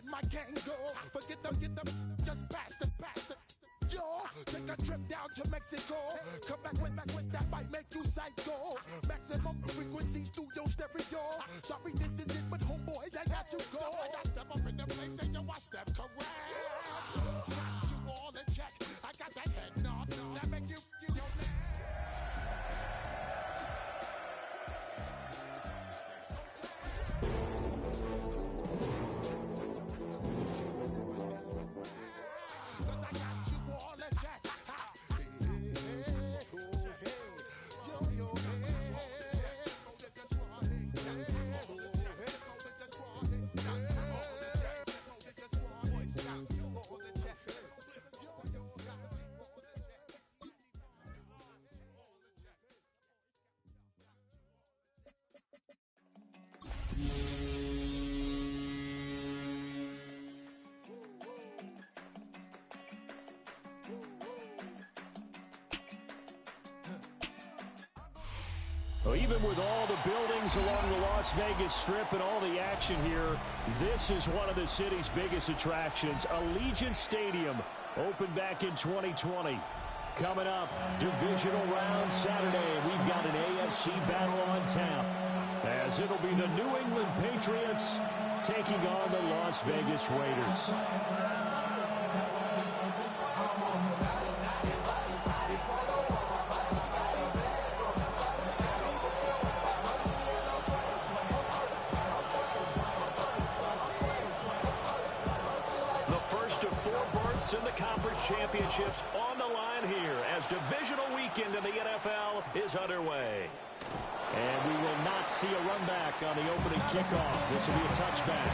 letting my gang go. Forget them, just pass the. Yo, take a trip down to Mexico. Come back with that might make you psycho. Maximum frequencies through your stereo. Sorry, this is it, but homeboy, I got to go. I step up in the place and yo, I step correct. Got you all in check. I got that head nod that make you your neck. Well, even with all the buildings along the Las Vegas Strip and all the action here, this is one of the city's biggest attractions. Allegiant Stadium opened back in 2020. Coming up, divisional round Saturday. We've got an AFC battle on tap, as it'll be the New England Patriots taking on the Las Vegas Raiders. In the conference championships on the line here as divisional weekend in the NFL is underway. And we will not see a run back on the opening kickoff. This will be a touchback.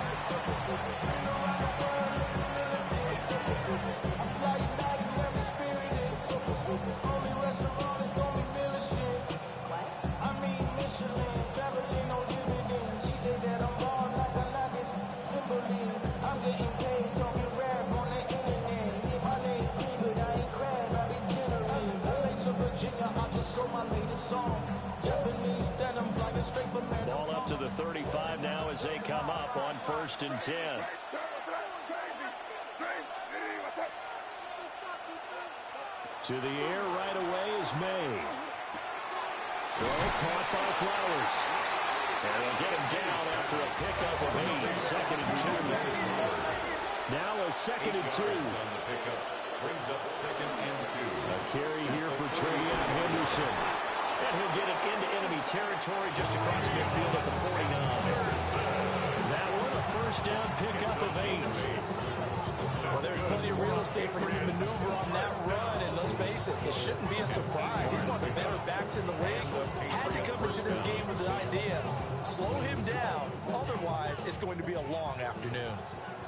Ball up to the 35 now as they come up on 1st and 10. To the air right away is May. Throw caught by Flowers. And they'll get him down after a pickup of 8. 2nd and 2. Now a 2nd and 2. On the pickup brings up 2nd and 2. A carry here for Travion Henderson. And he'll get it into enemy territory just across midfield at the 49. That one a 1st down pickup of 8. Well, there's plenty of real estate for him to maneuver on that run, and let's face it, it shouldn't be a surprise. He's one of the better backs in the league. Had to come into this game with the idea, slow him down, otherwise it's going to be a long afternoon.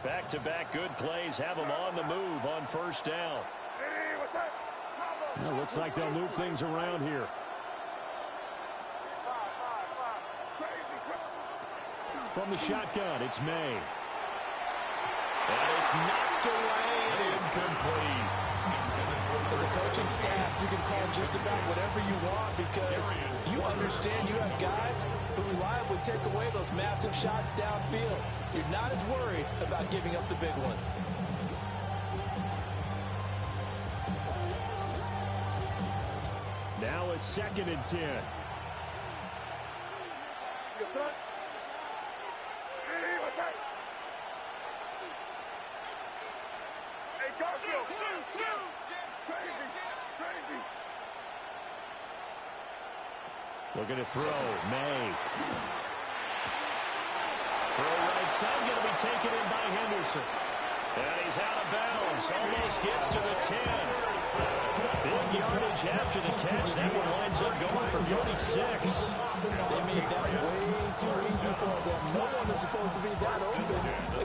Back-to-back good plays have him on the move on 1st down. Well, looks like they'll move things around here. From the shotgun, it's May. And it's knocked away and incomplete. As a coaching staff, you can call just about whatever you want because you understand you have guys who reliably take away those massive shots downfield. You're not as worried about giving up the big one. Now a 2nd and 10. Looking to throw. May. Throw right side, going to be taken in by Henderson. And he's out of bounds. Almost gets to the 10. Big yardage after the catch. That one winds up going for 36. They made that way too easy for them. No one is supposed to be that open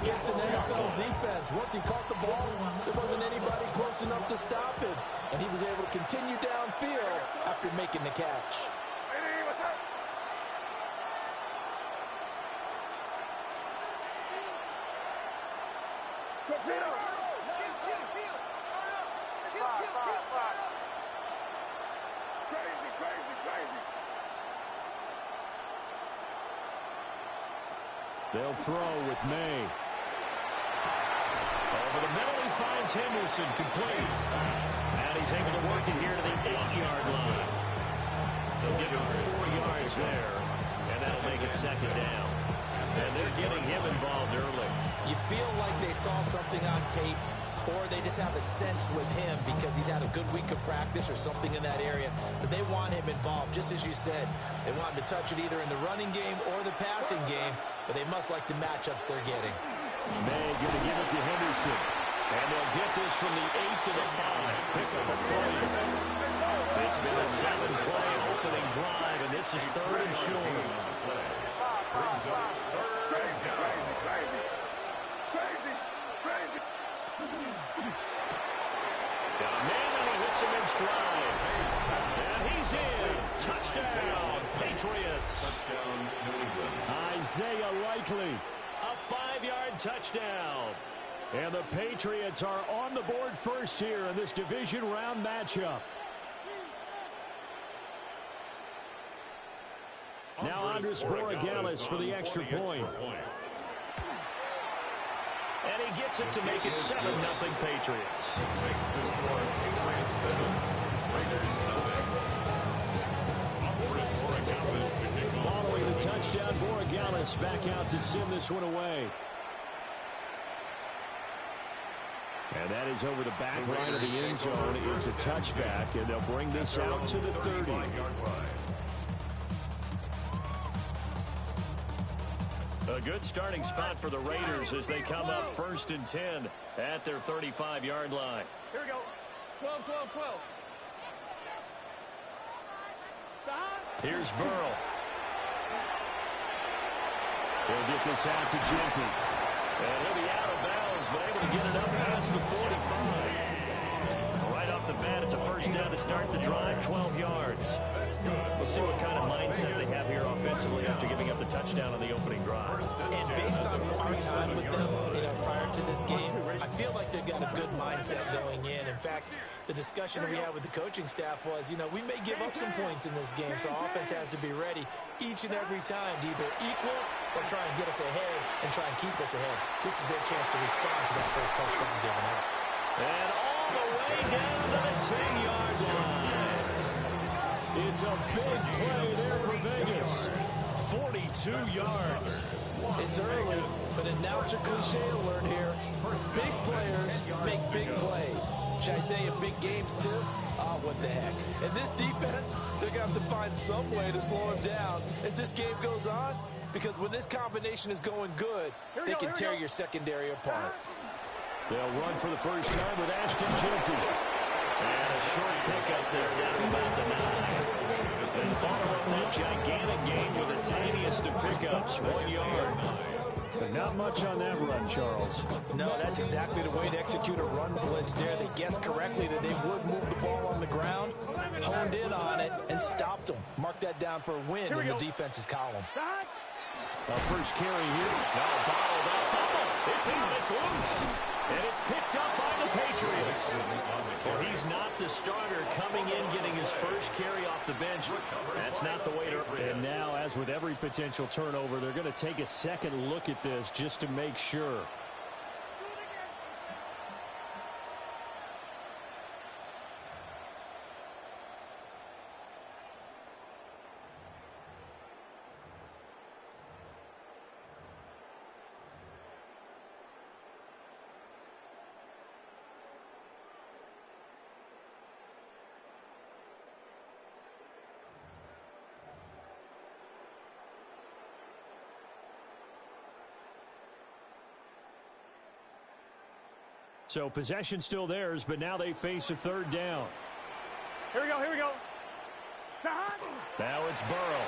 against an NFL defense. Once he caught the ball, there wasn't anybody close enough to stop him. And he was able to continue downfield after making the catch. They'll throw with May. Over the middle, he finds Henderson, complete. And he's able to work it here to the 8-yard line. They'll give him 4 yards there, and that'll make it second down. And they're getting him involved early. You feel like they saw something on tape, or they just have a sense with him because he's had a good week of practice or something in that area that they want him involved. Just as you said, they want him to touch it either in the running game or the passing game, but they must like the matchups they're getting. May going to give it to Henderson. And they'll get this from the 8 to the 5. Pick up a 3. It's been a 7-play opening drive, and this is 3rd and short. Brings up 3rd down. Got a man, and he hits him in stride. And he's in. Touchdown, Patriots. Touchdown, New England. Isaiah Likely, a 5-yard touchdown. And the Patriots are on the board first here in this division round matchup. Now Andres Borregales for the extra point. And he gets it to make it 7-0 Patriots. Makes the score Patriots 7, Raiders nothing. Andres Borregales to kick off. Following the touchdown, Borregales back out to send this one away. And that is over the back line of the end zone. It's a touchback, and they'll bring this out to the 30. A good starting spot for the Raiders as they come up 1st and 10 at their 35-yard line. Here we go. 12, 12, 12. Here's Burrow. He'll get this out to Genty. And he'll be out of bounds, but able to get it up past the 45. Right off the bat, it's a first down to start the drive, 12 yards. We'll see what kind of mindset they have here offensively after giving up the touchdown on the opening drive. And based on our time with them, prior to this game, I feel like they've got a good mindset going in. In fact, the discussion that we had with the coaching staff was, we may give up some points in this game, so offense has to be ready each and every time to either equal or try and get us ahead and try and keep us ahead. This is their chance to respond to that first touchdown given up. And all the way down to the 10-yard line. It's a big play there for Vegas. 42 yards. It's early, but announcer cliche alert here. Big players make big plays. Should I say in big games too? Oh, what the heck. And this defense, they're going to have to find some way to slow him down as this game goes on, because when this combination is going good, they can tear your secondary apart. They'll run for the first time with Ashton Genty. And a short pickup there down about the 9. And follow up that gigantic gain with the tiniest of pickups, 1 yard. But not much on that run, Charles. No, that's exactly the way to execute a run blitz there. They guessed correctly that they would move the ball on the ground, honed in on it, and stopped them. Mark that down for a win in the defense's column. First carry here. Now bottled up. It's in, it's loose. And it's picked up by the Patriots. Well, he's not the starter coming in, getting his first carry off the bench. That's not the way to... And now, as with every potential turnover, they're going to take a second look at this just to make sure. So possession still theirs, but now they face a third down. Here we go, here we go. Now it's Burrow.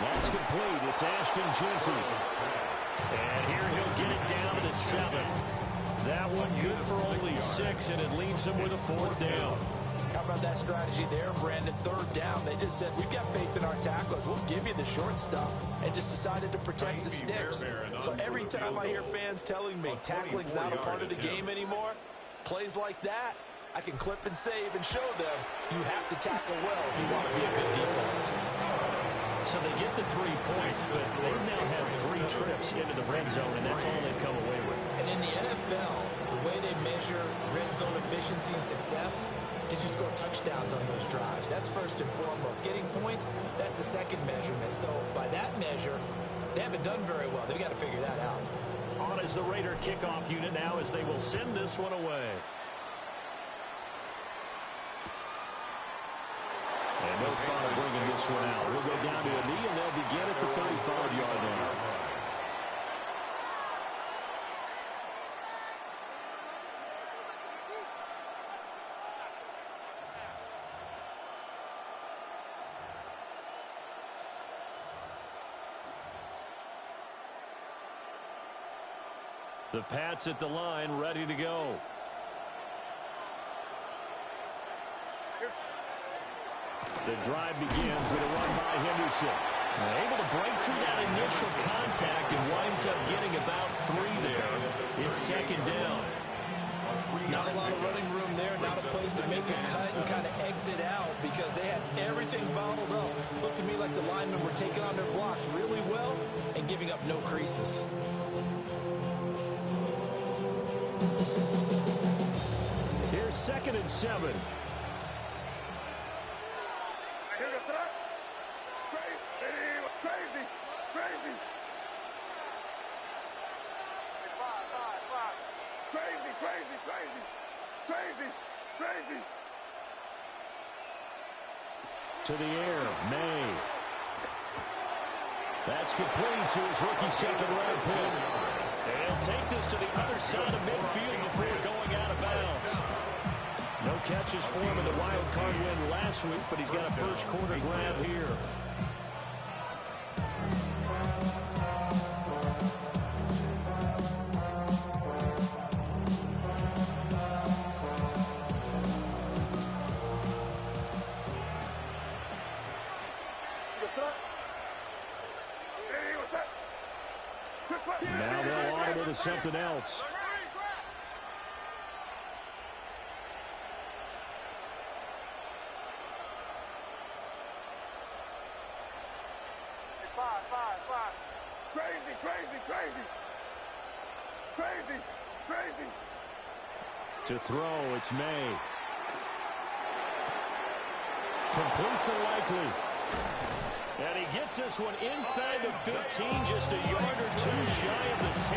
That's complete. It's Ashton Genty. And here he'll get it down to the 7. That one good for only 6, and it leaves him with a 4th down. How about that strategy there, Brandon? 3rd down. They just said, we've got faith in our tacklers. We'll give you the short stuff, and just decided to protect the sticks. So every time I hear fans telling me tackling's not a part of the game anymore, plays like that, I can clip and save and show them you have to tackle well if you want to be a good defense. So they get the 3 points, but they've now had 3 trips into the red zone, and that's all they've come away with. And in the NFL, the way they measure red zone efficiency and success, did you score touchdowns on those drives? That's first and foremost. Getting points, that's the second measurement. So by that measure, they haven't done very well. They've got to figure that out. On is the Raider kickoff unit now as they will send this one away. And no foul bringing this one out. We'll go down to a knee, and they'll begin at the 35-yard line. The Pats at the line, ready to go. The drive begins with a run by Henderson. Able to break through that initial contact and winds up getting about 3 there. It's second down. Not a lot of running room there, not a place to make a cut and kind of exit out because they had everything bottled up. Looked to me like the linemen were taking on their blocks really well and giving up no creases. Here's 2nd and 7. Crazy. To the air, May. That's complete to his rookie second-round pick. And he'll take this to the other side of midfield before going out of bounds. No catches for him in the wild card win last week, but he's got a first quarter grab here. Now they'll audible to something else. Crazy. To throw, it's May. Complete to Likely. And he gets this one inside the 15, just a yard or 2 shy of the 10.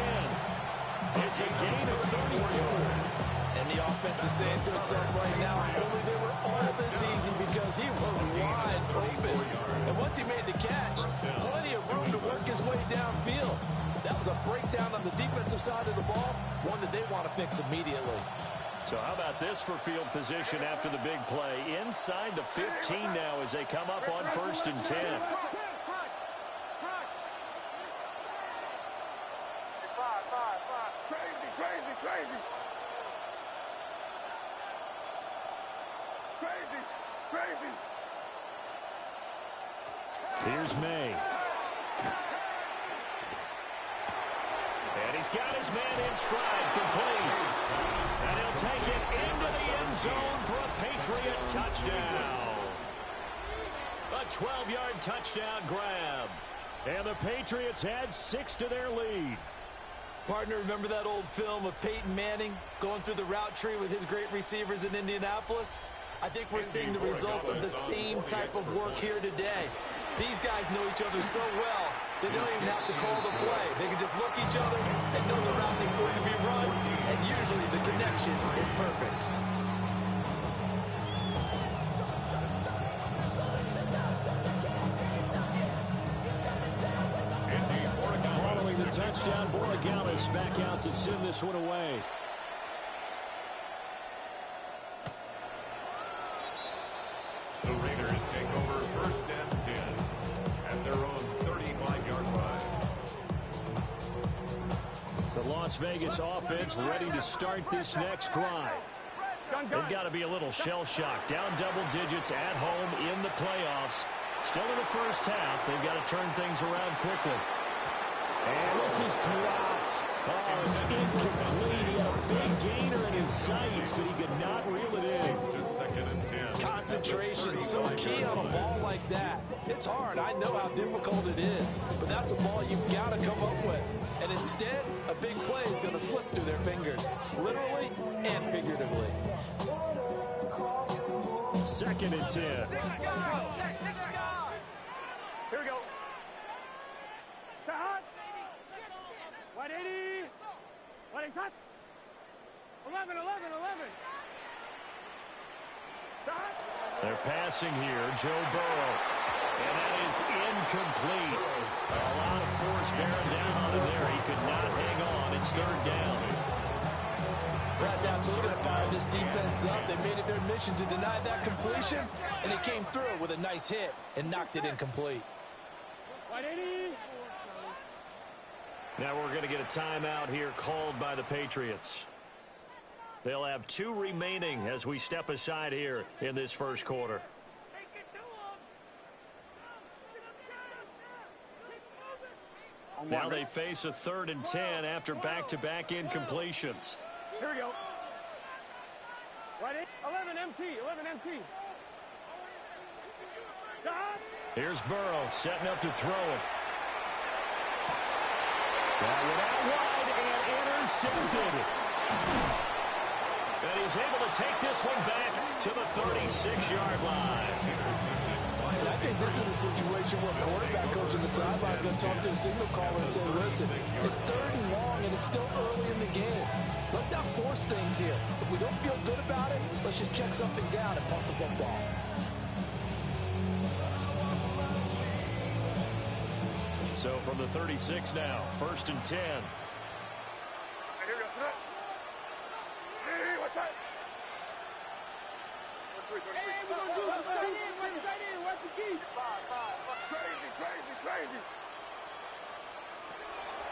It's a gain of 34. And the offense is saying to itself right now, only they were all this easy because he was wide open. And once he made the catch, plenty of room to work his way downfield. That was a breakdown on the defensive side of the ball, one that they want to fix immediately. So how about this for field position after the big play? Inside the 15 now as they come up on 1st and 10. Crazy. Here's May. And he's got his man in stride, complete. And he'll take it into the end zone for a Patriot touchdown. A 12-yard touchdown grab. And the Patriots add 6 to their lead. Partner, remember that old film of Peyton Manning going through the route tree with his great receivers in Indianapolis? I think we're seeing the results of the same type of work here today. These guys know each other so well that they don't even have to call the play. They can just look each other and know the route is going to be run, and usually the connection is perfect. Following the touchdown, Borregales back out to send this one away. The Raiders take over 1st and 10 at their own 35-yard line. The Las Vegas offense ready to start this next drive. They've got to be a little shell-shocked. Down double digits at home in the playoffs. Still in the first half. They've got to turn things around quickly. And this is dropped. Oh, it's incomplete. He had a big gainer in his sights, but he could not reel it in. To 2nd and 10. Concentrated concentration, so key on a ball like that. It's hard. I know how difficult it is, but that's a ball you've got to come up with. And instead, a big play is going to slip through their fingers, literally and figuratively. 2nd and 10. Here we go. Hot. 180. 180 hot. 11. They're passing here, Joe Burrow. And that is incomplete. A lot of force bearing down on him there. He could not hang on. It's 3rd down. Brad's absolutely going to fire this defense up. They made it their mission to deny that completion, and it came through with a nice hit and knocked it incomplete. 180. Now we're going to get a timeout here called by the Patriots. They'll have 2 remaining as we step aside here in this first quarter. Now they face a 3rd and 10 after back-to-back incompletions. Here we go. 11 MT. Here's Burrow setting up to throw it. That went out wide and intercepted. And he's able to take this one back to the 36-yard line. And I think this is a situation where a quarterback coach on the sideline is going to talk to a signal caller and say, listen, it's 3rd and long and it's still early in the game. Let's not force things here. If we don't feel good about it, let's just check something down and punt the football. So from the 36 now, 1st and 10.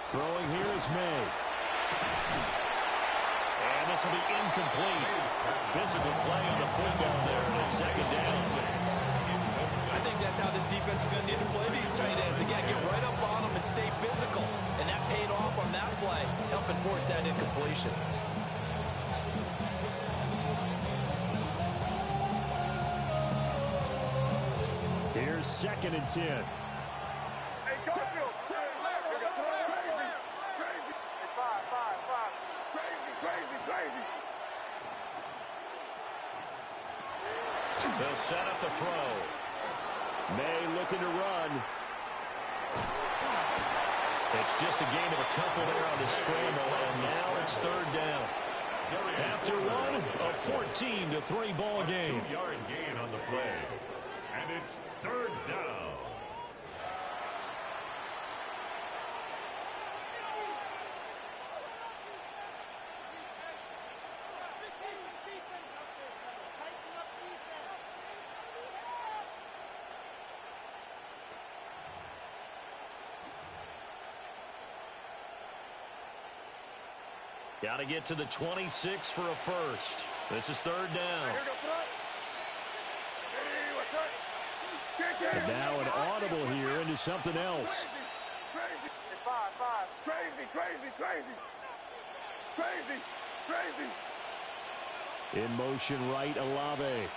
Throwing here is May. And this will be incomplete. Physical play on the football there, and it's 2nd down. I think that's how this defense is going to need to play these tight ends. Again, get right up on them and stay physical. And that paid off on that play, helping force that incompletion. Here's 2nd and 10. Hey, Garfield. Crazy. 5. Crazy. They'll set up the throw. May looking to run. It's just a gain of a couple there on the scramble, and now it's 3rd down. After one, a 14-3 ball game. 2-yard gain on the play. And it's 3rd down. Got to get to the 26 for a first. This is 3rd down. And now an audible here into something else. Crazy. In motion right, Olave.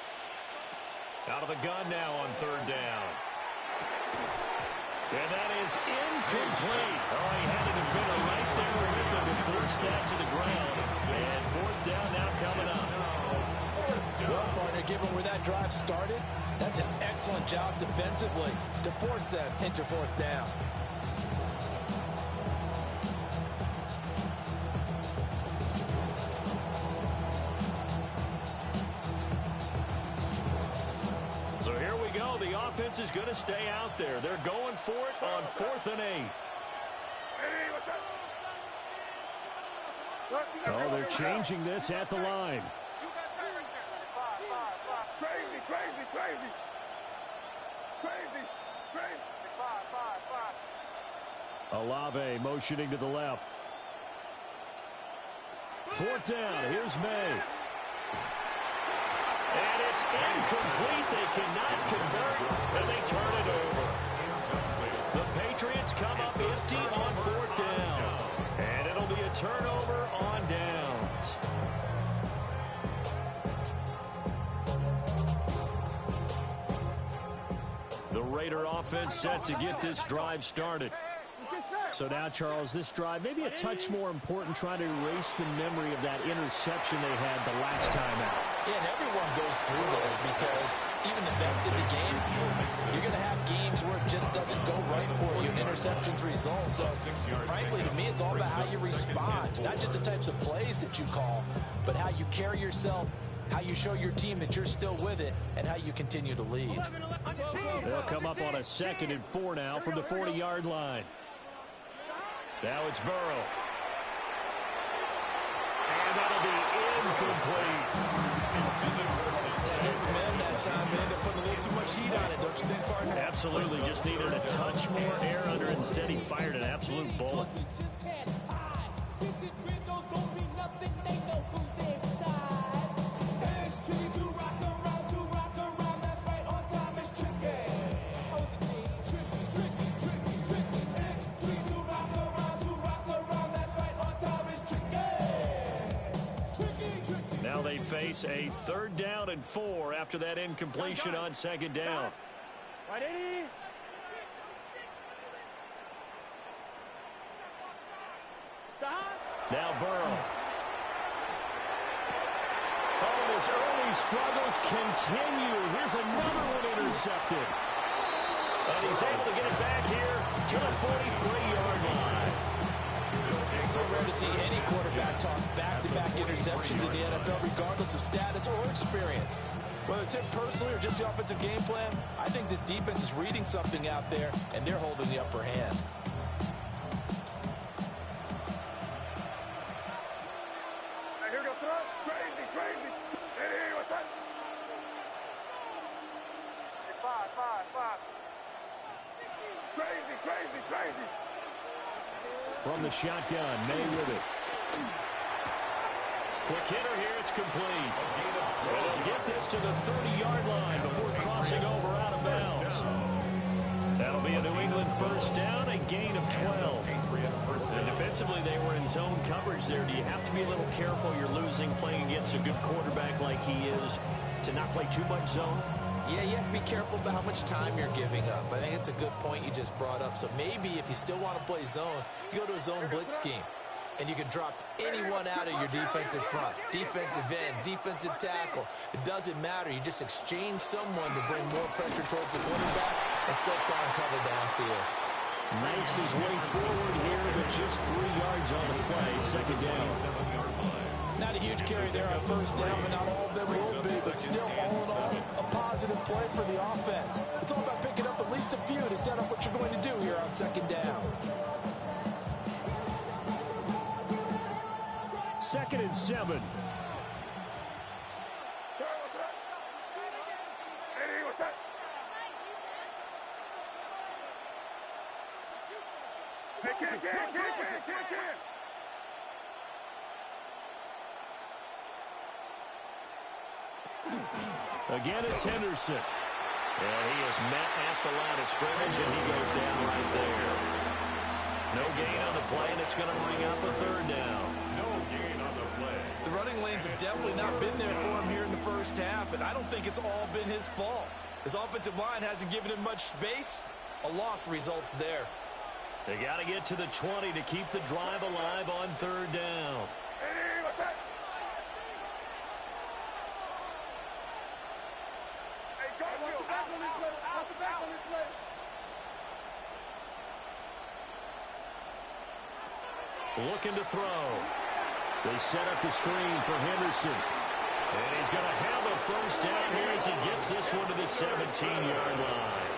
Out of the gun now on 3rd down. And that is incomplete. Oh, he had a defender right there with him to force that to the ground. And 4th down now coming up. Well, partner, given where that drive started, that's an excellent job defensively to force them into 4th down. So here we go. The offense is going to stay out there. They're going for it on 4th and 8. Oh, they're changing this at the line. Olave motioning to the left. 4th down. Here's May. And it's incomplete. They cannot convert, and they turn it over. The Patriots come up empty on 4th down. And it'll be a turnover on downs. Raider offense set to get this drive started. So now, Charles, this drive maybe a touch more important, trying to erase the memory of that interception they had the last time out. Yeah, and everyone goes through this because even the best in the game, you're going to have games where it just doesn't go right for you, and interceptions result. So, frankly, to me, it's all about how you respond, not just the types of plays that you call, but how you carry yourself, how you show your team that you're still with it, and how you continue to lead. They'll come up on a 2nd and 4 now from the 40-yard line. Now it's Burrow. And that'll be incomplete. Man, that time, they ended up putting a little too much heat on it, don't you think, partner? Absolutely. Just needed a touch more air under it. Instead, he fired an absolute bullet. Now they face a 3rd down and 4 after that incompletion on 2nd down. Right, 80. Now Burrow. Oh, his early struggles continue. Here's another one intercepted. And he's able to get it back here to the 43-yard line. It's so rare to see any quarterback toss back-to-back interceptions in the NFL, regardless of status or experience. Whether it's him personally or just the offensive game plan, I think this defense is reading something out there, and they're holding the upper hand. Hey, here we go, throw. Crazy, crazy. Hey, what's that? Hey, five. Crazy, crazy, crazy. From the shotgun, May with it. Quick hitter here, it's complete. And they'll get this to the 30-yard line before crossing over out of bounds. That'll be a New England 1st down, a gain of 12. And defensively, they were in zone coverage there. Do you have to be a little careful? You're losing playing against a good quarterback like he is to not play too much zone? Yeah, you have to be careful about how much time you're giving up. I think it's a good point you just brought up. So maybe if you still want to play zone, you go to a zone blitz scheme. And you can drop anyone out of your defensive front. Defensive end, defensive tackle. It doesn't matter. You just exchange someone to bring more pressure towards the quarterback and still try and cover downfield. Makes his way forward here, but just 3 yards on the play. 2nd down. Not a huge carry there on 1st down, but not all of them will be. But still, all in all, a positive play for the offense. It's all about picking up at least a few to set up what you're going to do here on 2nd down. 2nd and 7. Hey, what's that? Hey, can. Again, it's Henderson. And he is met at the line of scrimmage, and he goes down right there. No gain on the play, and it's going to bring up a 3rd down. No gain on the play. The running lanes have definitely not been there for him here in the 1st half, and I don't think it's all been his fault. His offensive line hasn't given him much space. A loss results there. They got to get to the 20 to keep the drive alive on 3rd down. Hey, what's that? Hey, Garfield. What's the back on this play? Looking to throw. They set up the screen for Henderson. And he's going to have a 1st down here as he gets this one to the 17-yard line.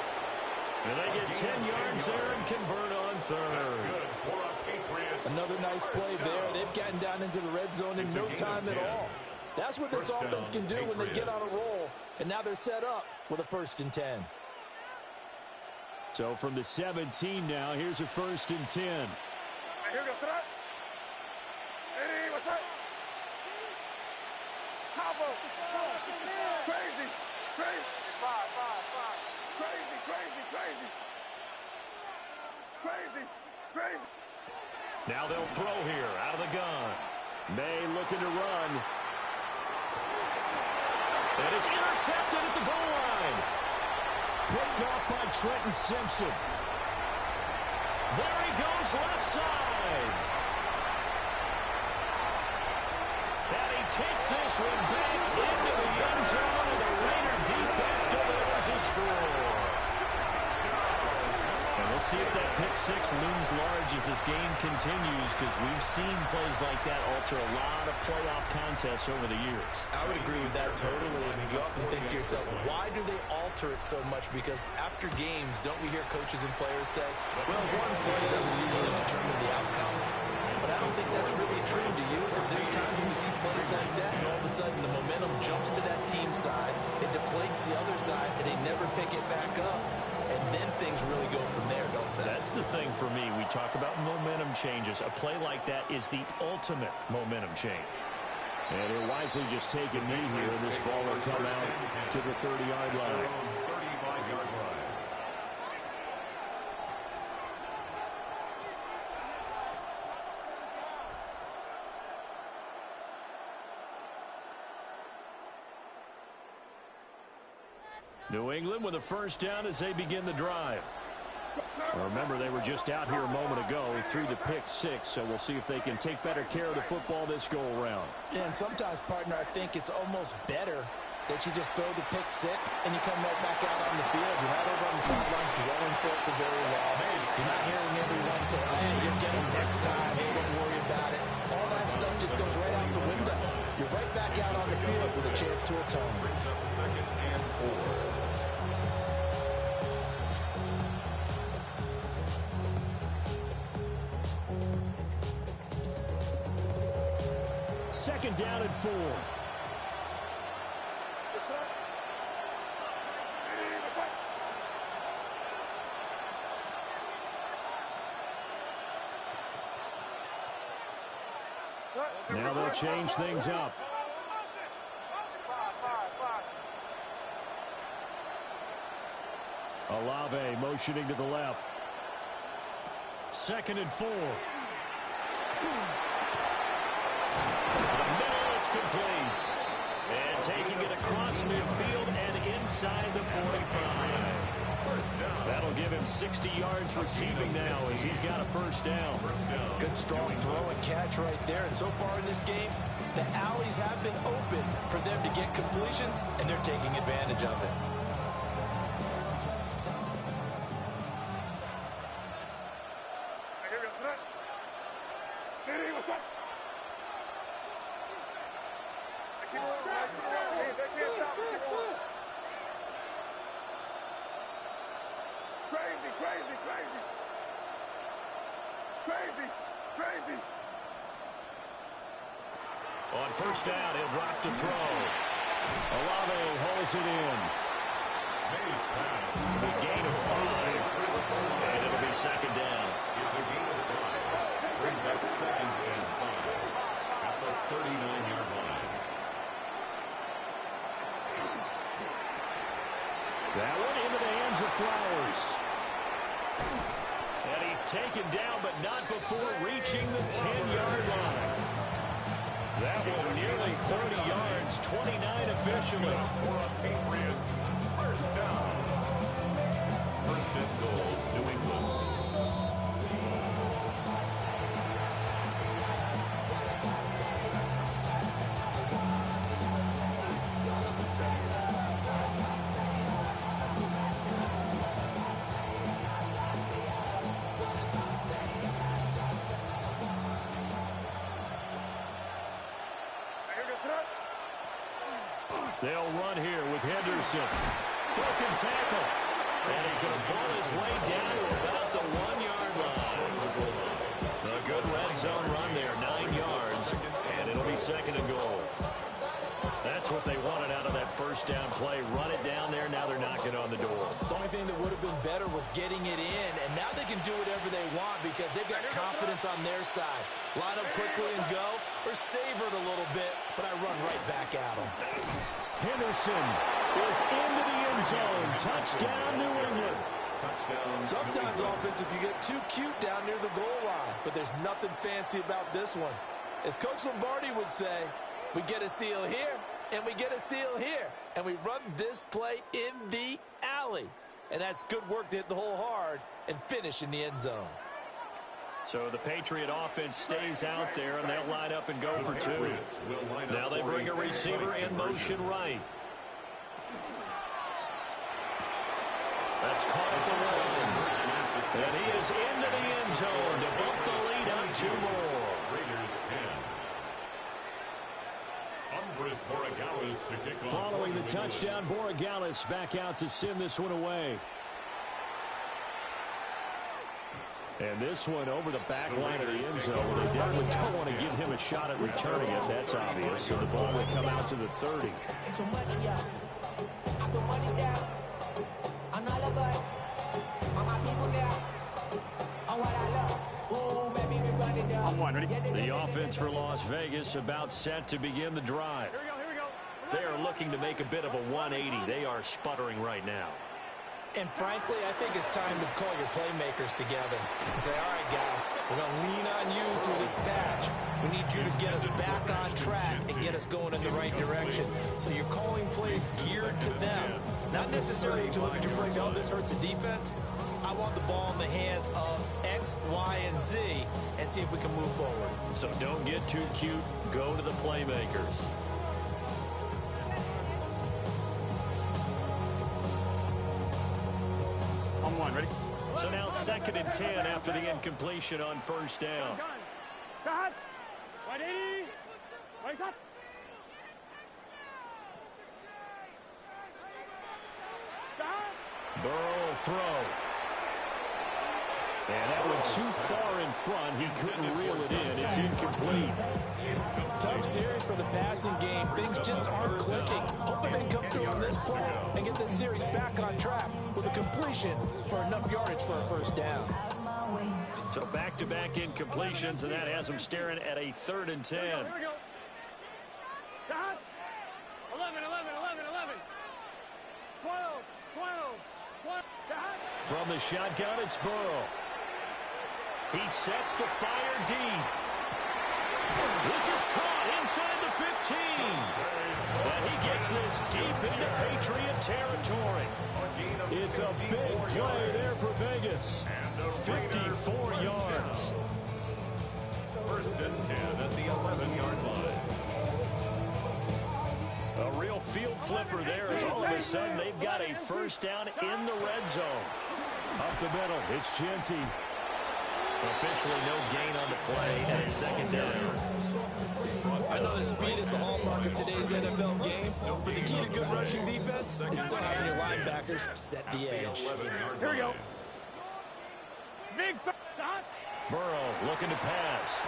And they get 10 yards there and convert on 3rd. Another nice play there. They've gotten down into the red zone in no time at all. That's what this offense can do when they get on a roll. And now they're set up with a 1st and 10. So from the 17 now, here's a 1st and 10. Hey, here we go, throw. Hey, what's that? Combo. Crazy. Five. Crazy. Now they'll throw here out of the gun. May looking to run. And it's intercepted at the goal line. picked off by Trenton Simpson. There he goes left side. And he takes this one back into the end zone, and the Raider defense delivers a score. And we'll see if that pick six looms large as this game continues, because we've seen plays like that alter a lot of playoff contests over the years. I would agree with that totally. And you often think to yourself, why do they alter it so much? Because after games, don't we hear coaches and players say, well, one play doesn't usually determine the outcome. But I don't think that's really true, do you? Because there's times when we see plays like that, and all of a sudden the momentum jumps to that team side, it deflates the other side, and they never pick it back up. And then things really go from there, don't they? That's the thing for me. We talk about momentum changes. A play like that is the ultimate momentum change. And he'll wisely just take a knee here, and this ball will come out to the 30-yard line. 35-yard line. New England with a first down as they begin the drive. Remember, they were just out here a moment ago through the pick six, so we'll see if they can take better care of the football this go-around. And sometimes, partner, I think it's almost better that you just throw the pick six and you come right back out on the field. You're not over on the sidelines dwelling for it for very long. You're not hearing everyone say, oh, you'll get him next time. Hey, don't worry about it. All that stuff just goes right out the window. You're right back out on the field with a chance to atone. Brings up 2nd and 4. Second down and 4. Now they'll change things up. Olave motioning to the left. 2nd and 4. Complete. And taking it across midfield and inside the 45. That'll give him 60 yards receiving now as he's got a first down. Good strong throw and catch right there. And so far in this game, the alleys have been open for them to get completions, and they're taking advantage of it. On first down, he'll drop to throw. Olave holds it in. The gain of 5. And it'll be second down. It's a gain of 5. Brings up 2nd and 5 at the 39-yard line. That one into the hands of Flowers. And he's taken down, but not before reaching the 10-yard line. That one nearly 30 yards, 29 officially. Patriots, first down. First and goal, New England. They'll run here with Henderson. Broken tackle. And he's going to ball his way down to about the 1-yard line. A good red zone run there, 9 yards. And it'll be second and goal. That's what they wanted out of that first down play. Run it down there. Now they're knocking on the door. The only thing that would have been better was getting it in. And now they can do whatever they want because they've got confidence on their side. Line up quickly and go, or savor it a little bit, but I run right back at them. Henderson is into the end zone. Touchdown, New England. Touchdown. Sometimes offense, if you get too cute down near the goal line, but there's nothing fancy about this one. As Coach Lombardi would say, we get a seal here, and we get a seal here, and we run this play in the alley. and that's good work to hit the hole hard and finish in the end zone. So the Patriot offense stays out there, and they'll line up and go for two. Now they bring a receiver in motion right. That's caught at the one. And he is into the end zone to bump the lead up 2 more. Raiders 10. Andres Borregales to kick off. Following the touchdown, Borregales back out to send this one away. And this one over the back line of the end zone. They definitely don't want to give him a shot at returning it. That's obvious. So the ball will come out to the 30. The offense for Las Vegas about set to begin the drive. They are looking to make a bit of a 180. They are sputtering right now. And frankly, I think it's time to call your playmakers together and say, all right, guys, we're going to lean on you through this patch. We need you to get us back on track and get us going in the right direction. So you're calling plays geared to them, not necessarily to look at your plays, oh, this hurts the defense. I want the ball in the hands of X, Y, and Z and see if we can move forward. So don't get too cute. Go to the playmakers. Ready? So now 2nd and 10 after the incompletion on first down. Burrow throw. And that one too far in front. He couldn't reel it in. It's incomplete. Tough series for the passing game. Things just aren't clicking. Hoping they come through on this play and get this series back on track with a completion for enough yardage for a first down. So back-to-back incompletions, and that has them staring at a 3rd and 10. Here we go. 11, 12. From the shotgun, it's Burrow. He sets to fire deep. This is caught inside the 15. And he gets this deep into Patriot territory. It's a big play there for Vegas. 54 yards. 1st and 10 at the 11-yard line. A real field flipper there as all of a sudden they've got a first down in the red zone. Up the middle, it's Genty. Officially no gain on the play, and it's 2nd down. I know the speed is the hallmark of today's NFL game, but the key to good rushing defense is still having your linebackers set the edge. Here we go. Big Burrow looking to pass.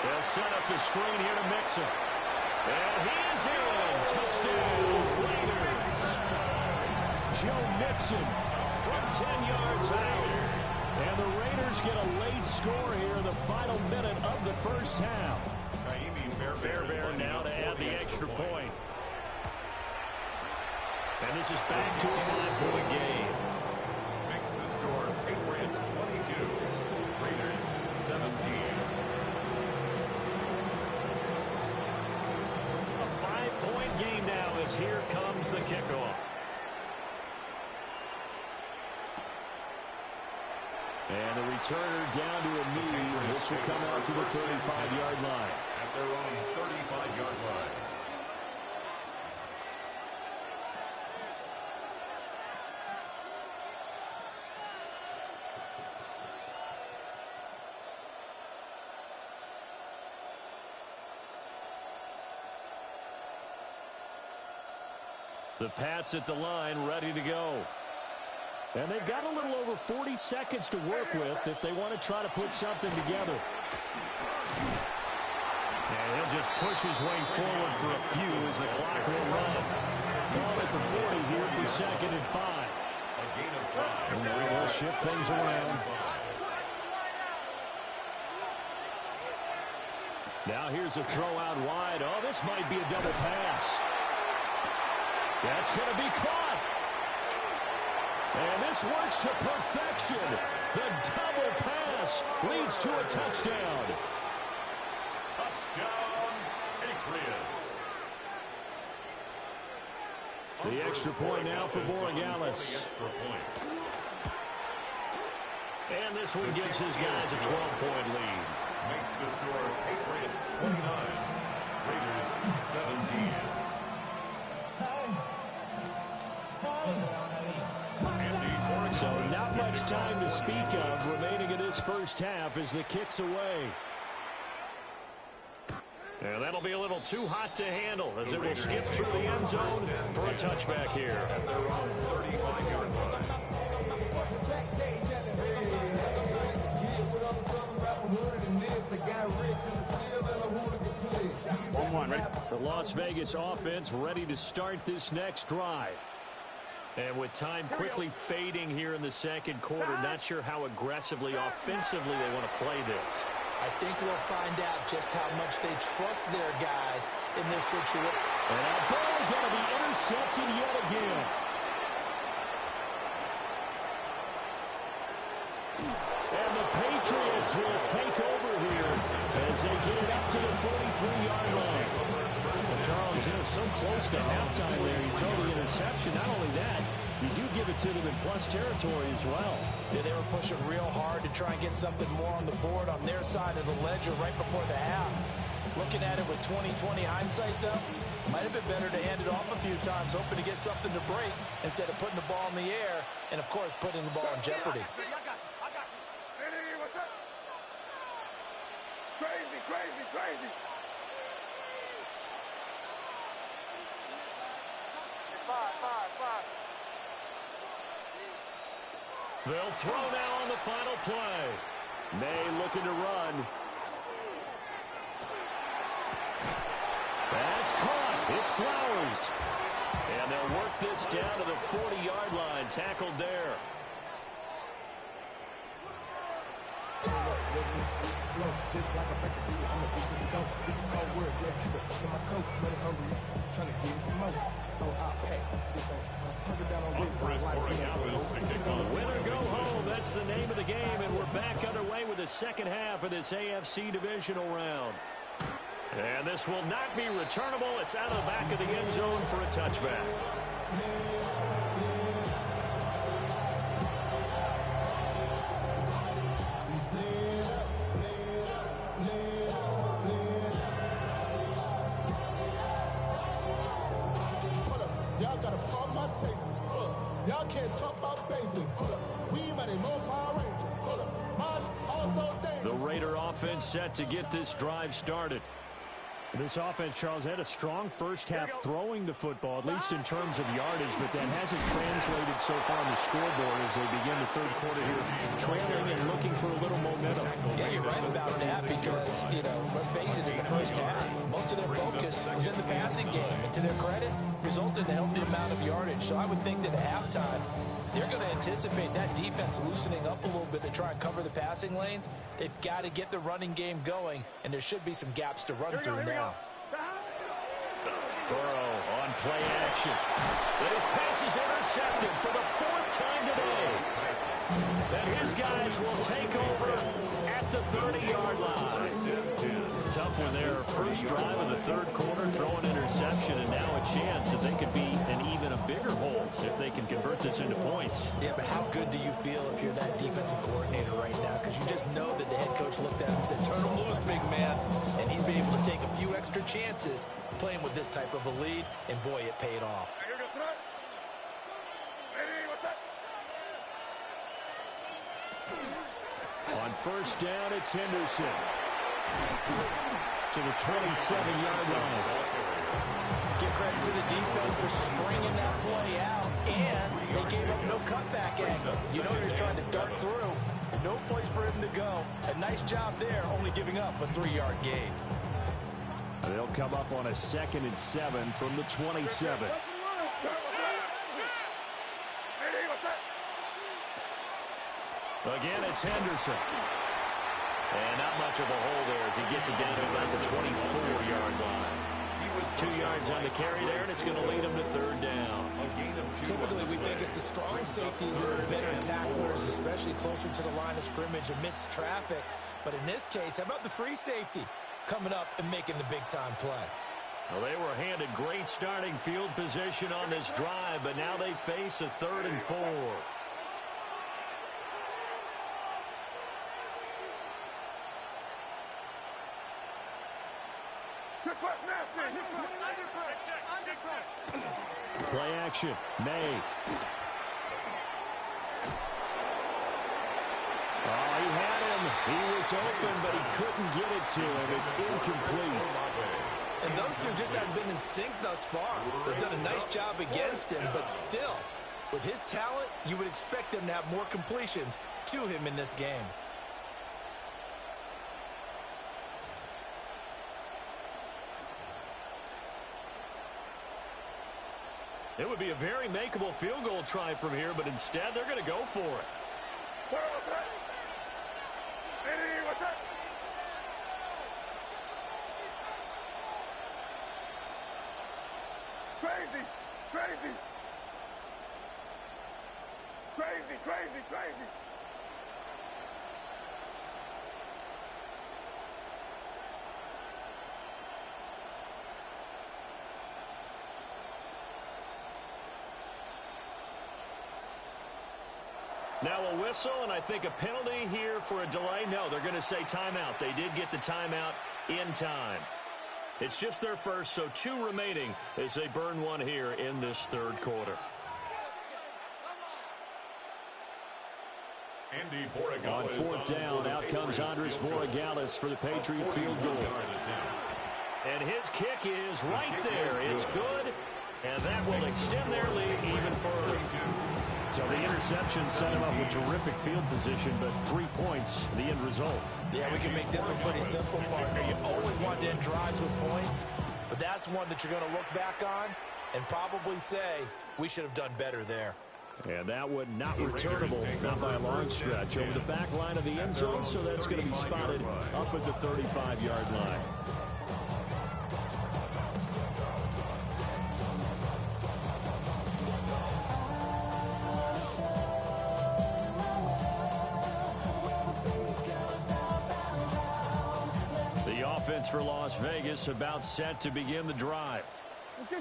They'll set up the screen here to Mixon. And he is in. Touchdown, Raiders. Joe Mixon from 10 yards out. And the Raiders get a late score here in the final minute of the first half. Fairbairn now to add the extra point. And this is back to a 5-point game. Makes the score Patriots 22, Raiders 17. A 5-point game now as here comes the kickoff. And the returner down to a knee. This will come out to the 35-yard line. At their own 35-yard line. The Pats at the line, ready to go. And they've got a little over 40 seconds to work with if they want to try to put something together. And he'll just push his way forward for a few as the clock will run. Ball at the 40 here for 2nd and 5. And they'll shift things around. Now here's a throw out wide. Oh, this might be a double pass. That's going to be caught. And this works to perfection. The double pass leads to a touchdown. Touchdown, Patriots. The extra point now for Borregales. this one gives his guys a 12-point lead. Makes the score Patriots 29, Raiders 17. So not much time to speak of remaining in this first half as the kick's away. And that'll be a little too hot to handle as it will skip through the end zone for a touchback here. At their own 35-yard line. The Las Vegas offense ready to start this next drive. And with time quickly fading here in the second quarter, not sure how aggressively, offensively they want to play this. I think we'll find out just how much they trust their guys in this situation. And that ball going to be intercepted yet again. And the Patriots will take over here as they get it up to the 43-yard line. So Charles, they're so close to halftime there. You throw the interception. Not only that, you do give it to them in plus territory as well. Yeah, they were pushing real hard to try and get something more on the board on their side of the ledger right before the half. Looking at it with 20/20 hindsight, though, might have been better to hand it off a few times, hoping to get something to break instead of putting the ball in the air and, of course, putting the ball in jeopardy. Hey, what's up? Crazy, crazy, crazy. Five. They'll throw now on the final play. May looking to run. That's caught. It's Flowers. And they'll work this down to the 40-yard line. Tackled there. Winner go home. That's the name of the game, and we're back underway with the second half of this AFC divisional round. And this will not be returnable. It's out of the back of the end zone for a touchback. Y'all gotta pump my taste. Y'all can't talk about basic. We might a more Power Ranger. Mine also dangerous. The Raider offense set to get this drive started. This offense, Charles, had a strong first half throwing the football, at least in terms of yardage, but that hasn't translated so far on the scoreboard as they begin the third quarter here, trailing and looking for a little momentum. Yeah, you're right about that because, let's face it, in the first half, most of their focus was in the passing game. And to their credit, resulted in a healthy amount of yardage. So I would think that at halftime, they're going to anticipate that defense loosening up a little bit to try and cover the passing lanes. They've got to get the running game going, and there should be some gaps to run through now. Burrow on play action. And his pass is intercepted for the fourth time today. And his guys will take over at the 30-yard line. Tough one there. First drive of the third quarter, throw an interception, and now a chance that they could be in even a bigger hole if they can convert this into points. Yeah, but how good do you feel if you're that defensive coordinator right now? Because you just know that the head coach looked at him and said, turn him loose, big man. And he'd be able to take a few extra chances playing with this type of a lead, and boy, it paid off. Hey, what's up? On first down, it's Henderson to the 27-yard line. Give credit to the defense for stringing that play out, and they gave up no cutback angle. You know they're just trying to dart through. No place for him to go. A nice job there, only giving up a 3-yard gain. They'll come up on a 2nd and 7 from the 27. Again, it's Henderson. And not much of a hole there as he gets it down to about the 24-yard line. 2 yards on the carry there, and it's going to lead him to third down. Typically, we think it's the strong safeties that are better tacklers, especially closer to the line of scrimmage amidst traffic. But in this case, how about the free safety coming up and making the big-time play? Well, they were handed great starting field position on this drive, but now they face a 3rd and 4. Undercut, nasty. Play action. May. Oh, he had him. He was open, but he couldn't get it to him. It's incomplete. And those two just haven't been in sync thus far. They've done a nice job against him, but still, with his talent, you would expect him to have more completions to him in this game. It would be a very makeable field goal try from here, but instead they're going to go for it. What's that? Eddie, what's that? Crazy, crazy. Crazy, crazy, crazy. Now a whistle, and I think a penalty here for a delay. No, they're going to say timeout. They did get the timeout in time. It's just their first, so 2 remaining as they burn one here in this third quarter. Andy Borregales On fourth down, out comes Andres Borregales for the Patriot field goal. And his kick is right there. It's good, and that will extend their lead even further. So the interception set him up with terrific field position, but 3 points, the end result. Yeah, we can make this one pretty simple, partner. You always want to end drives with points, but that's one that you're going to look back on and probably say, we should have done better there. And that one not returnable, not by a long stretch, over the back line of the end zone, so that's going to be spotted up at the 35-yard line. Offense for Las Vegas about set to begin the drive.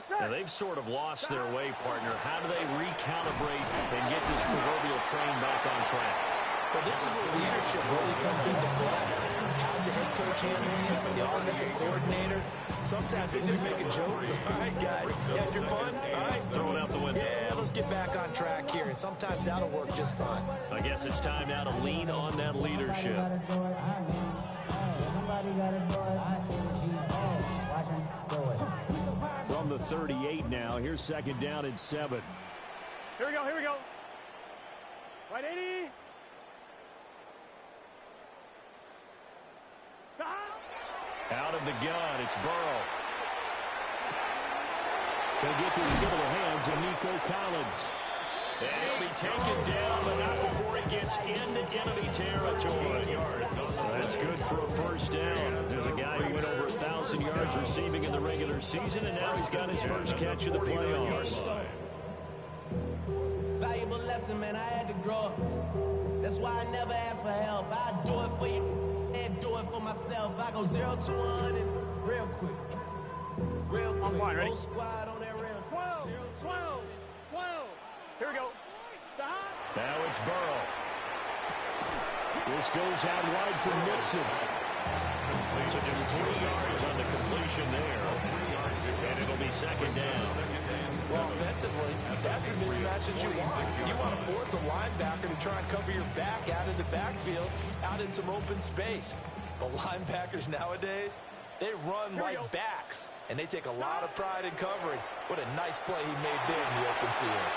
Now they've sort of lost their way, partner. How do they recalibrate and get this proverbial train back on track? Well, this is where leadership really comes into play. How's the head coach handling it? The offensive coordinator? Sometimes they just make a joke. All right, guys, you had your fun? All right. Throw it out the window. Yeah, let's get back on track here. And sometimes that'll work just fine. I guess it's time now to lean on that leadership. From the 38 now, here's second down and 7. Here we go, here we go. Right, 80. Out of the gun, it's Burrow. They'll get this into the hands of Nico Collins. And he'll be taken down, but not before he gets into enemy territory. That's good for a first down. There's a guy who went over 1,000 yards receiving in the regular season, and now he's got his first catch of the playoffs. Valuable lesson, man. I had to grow up. That's why I never ask for help. I do it for you and do it for myself. I go 0 to 1 real quick. Real quick. Whole squad on that real 12, 12, 12. Here we go. Now it's Burrow. This goes out wide for Nixon. So just 3 yards on the completion there. And it'll be second down. Well, offensively, that's the mismatch that you want. You want to force a linebacker to try and cover your back out in the backfield, out in some open space. But linebackers nowadays, they run like backs, and they take a lot of pride in covering. What a nice play he made there in the open field.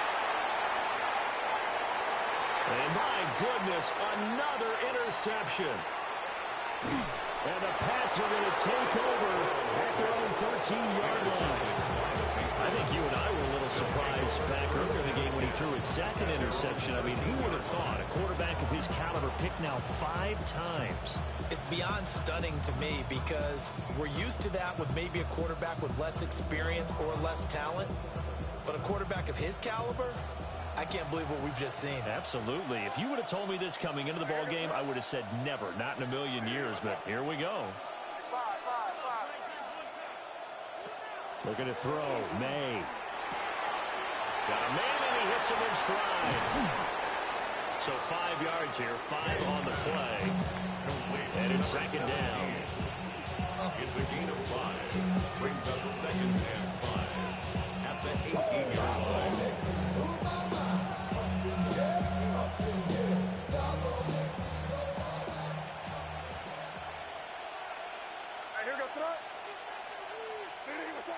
And my goodness, another interception. And the Pats are going to take over at their own 13-yard line. I think you and I were a little surprised back earlier in the game when he threw his second interception. I mean, who would have thought a quarterback of his caliber picked now 5 times? It's beyond stunning to me because we're used to that with maybe a quarterback with less experience or less talent. But a quarterback of his caliber, I can't believe what we've just seen. Absolutely. If you would have told me this coming into the ball game, I would have said never, not in a million years. But here we go. Looking to throw. May. Got a man, and he hits him in stride. So 5 yards here, 5 on the play. And it's second down. It's a gain of 5. Brings up 2nd and 5 at the 18-yard line. Here goes tonight. What's up?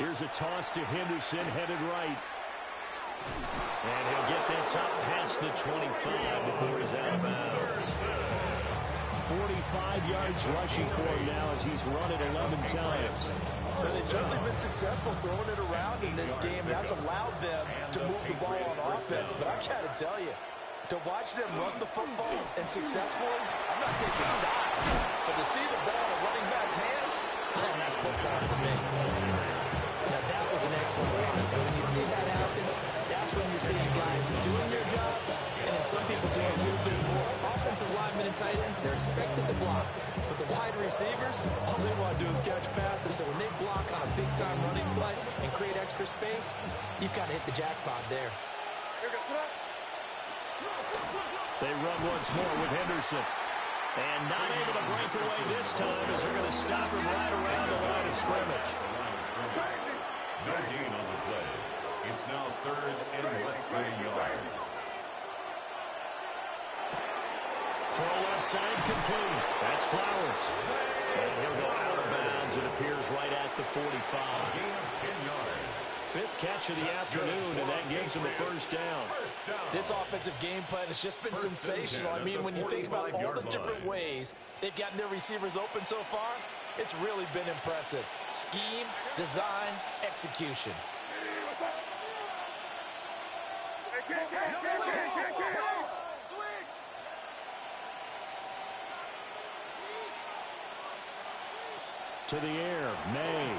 Here's a toss to Henderson, headed right. And he'll get this up past the 25 before he's out of bounds. 45 yards rushing for him now as he's run it 11 times. But they've certainly been successful throwing it around in this game. That's allowed them to move the ball on offense. But I got to tell you, to watch them run the football and successfully, I'm not taking sides. But to see the ball in a running back's hands, that's football for me. Now, that was an excellent run. And when you see that happen, that's when you're seeing guys doing their job, and then some people doing a little bit more. Offensive linemen and tight ends, they're expected to block. But the wide receivers, all they want to do is catch passes. So when they block on a big-time running play and create extra space, you've got to hit the jackpot there. They run once more with Henderson. And not able to break away this time as they're going to stop him right around the line of scrimmage. No gain on the play. It's now 3rd and less than a yard. Throw left side complete. That's Flowers. And he'll go out of bounds. It appears right at the 45. Gain of 10 yards. 5th catch of the afternoon, and that gives him a first down. This offensive game plan has just been sensational. I mean, when you think about all the different ways they've gotten their receivers open so far, it's really been impressive. Scheme, design, execution. To the air, May.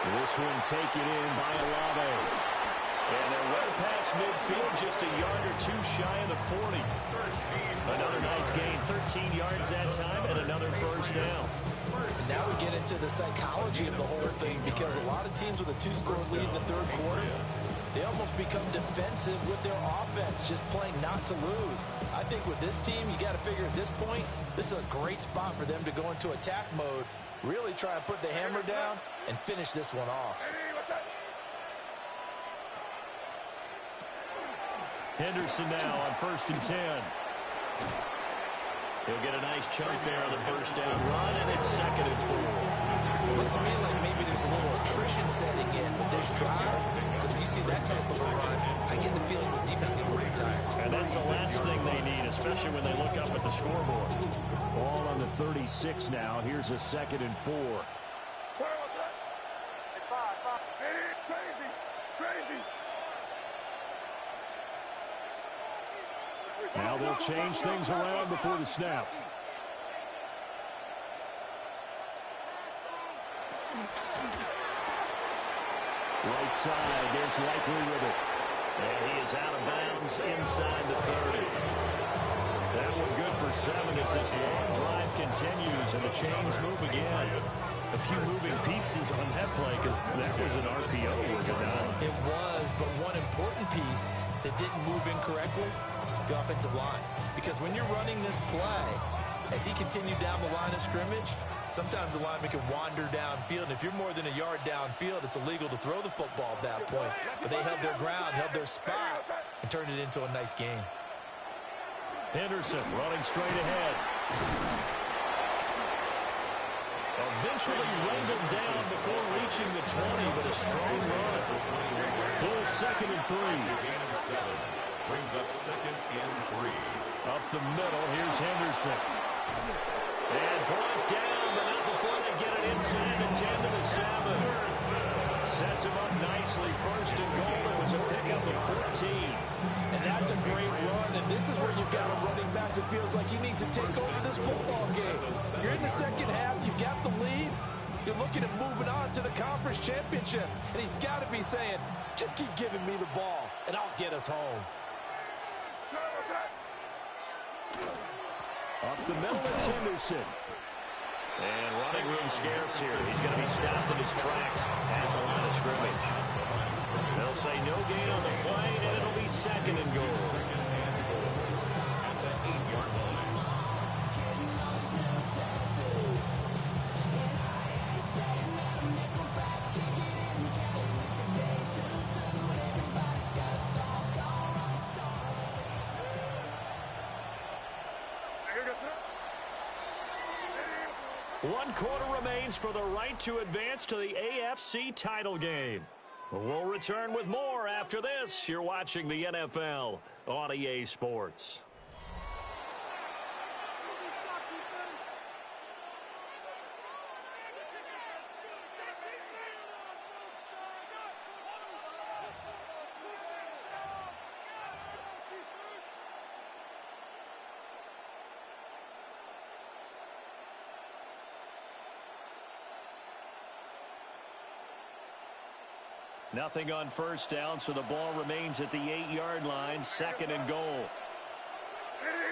This one taken in by Olave. And they're well past midfield, just a yard or two shy of the 40. Another nice gain, 13 yards that time, and another first down. And now we get into the psychology of the whole thing, because a lot of teams with a 2-score lead in the 3rd quarter, they almost become defensive with their offense, just playing not to lose. I think with this team, you got to figure at this point, this is a great spot for them to go into attack mode, really try and put the hammer down and finish this one off. Henderson now on 1st and 10. He'll get a nice chunk there on the first down run, and it's 2nd and 4. It looks to me like maybe there's a little attrition setting in with this drive, because when you see that type of a run, I get the feeling the defense is going to be tired. And that's the last thing they need, especially when they look up at the scoreboard. Ball on the 36 now. Here's a 2nd and 4. Now they'll change things around before the snap. Right side, there's Likely with it. And he is out of bounds inside the 30. That one good for 7 as this long drive continues and the chains move again. A few moving pieces on that play because that was an RPO, was it not? It was, but one important piece that didn't move incorrectly, the offensive line. Because when you're running this play, as he continued down the line of scrimmage, sometimes the lineman can wander downfield. And if you're more than a yard downfield, it's illegal to throw the football at that point. But they held their ground, held their spot, and turned it into a nice game. Henderson running straight ahead. Eventually wrangled down before reaching the 20, but a strong run. Bull 2nd and 3. Brings up 2nd and 3. Up the middle, here's Henderson. And brought down, but not before they get it inside the 10 to the 7. Sets him up nicely. 1st and goal. It was a pickup of 14. And that's a great run, and this is where you've got a running back who feels like he needs to take over this football game. You're in the second half, you got the lead, you're looking at moving on to the conference championship, and he's got to be saying, just keep giving me the ball, and I'll get us home. Up the middle, it's Henderson. And running room scarce here. He's going to be stopped in his tracks at the line of scrimmage. say no gain on the play, and it'll be second and goal. Second and goal at the 8-yard line. One quarter remains for the right to advance to the AFC title game. We'll return with more after this. You're watching the NFL on EA Sports. Nothing on first down, so the ball remains at the 8-yard line, second and goal. Crazy.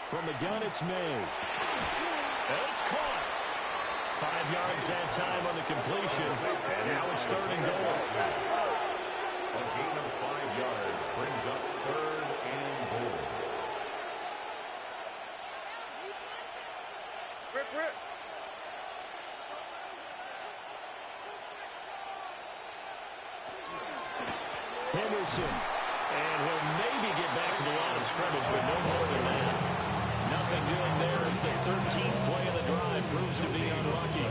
From the gun, it's May. And it's caught. 5 yards that time on the completion, and now it's third and goal. A gain of 5 yards brings up third and goal. Rip. Henderson, and he'll maybe get back to the line of scrimmage, but no more than that. Nothing doing there as the 13th play of the drive proves to be unlucky.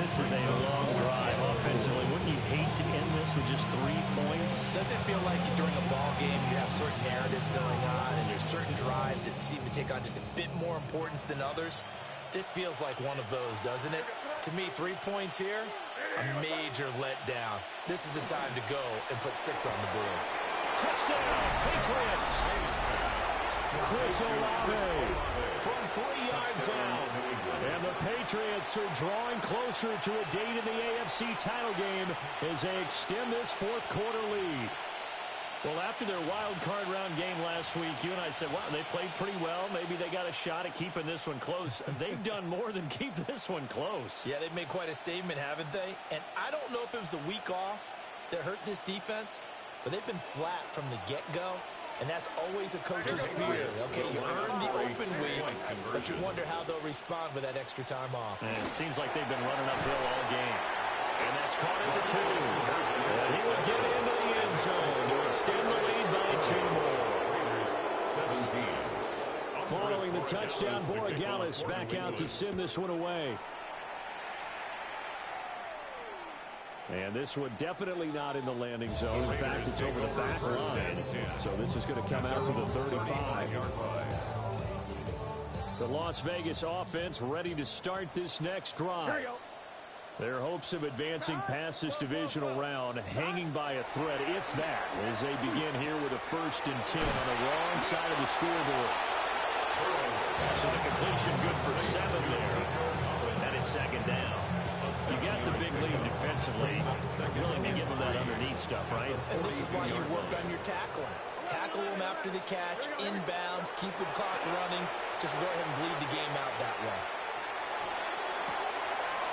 This is a long drive offensively. Wouldn't you hate to end this with just 3 points? Doesn't it feel like during a ball game you have certain narratives going on and there's certain drives that seem to take on just a bit more importance than others? This feels like one of those, doesn't it? To me, 3 points here, a major letdown. This is the time to go and put 6 on the board. Touchdown, Patriots! Chris Olave from 3 yards out. And the Patriots are drawing closer to a date in the AFC title game as they extend this fourth quarter lead. Well, after their wild card round game last week, you and I said, wow, they played pretty well. Maybe they got a shot at keeping this one close. They've done more than keep this one close. Yeah, they've made quite a statement, haven't they? And I don't know if it was the week off that hurt this defense, but they've been flat from the get-go. And that's always a coach's fear. Okay, you earn the open week, but you wonder how they'll respond with that extra time off. And it seems like they've been running uphill all game. And that's caught at the 2. And he will get into the end zone to extend the lead by 2 more. 17. Following the touchdown, Borregales back out to send this one away. And this one definitely not in the landing zone. In fact, it's over the back line. So this is going to come out to the 35. The Las Vegas offense ready to start this next drive. Their hopes of advancing past this divisional round hanging by a thread, if that, as they begin here with a 1st and 10 on the wrong side of the scoreboard. So the completion good for 7 there. And it's second down. You got the big lead defensively. Willing to give them that underneath stuff, right? And this is why you work on your tackling. Tackle them after the catch, inbounds, keep the clock running. Just go ahead and bleed the game out that way.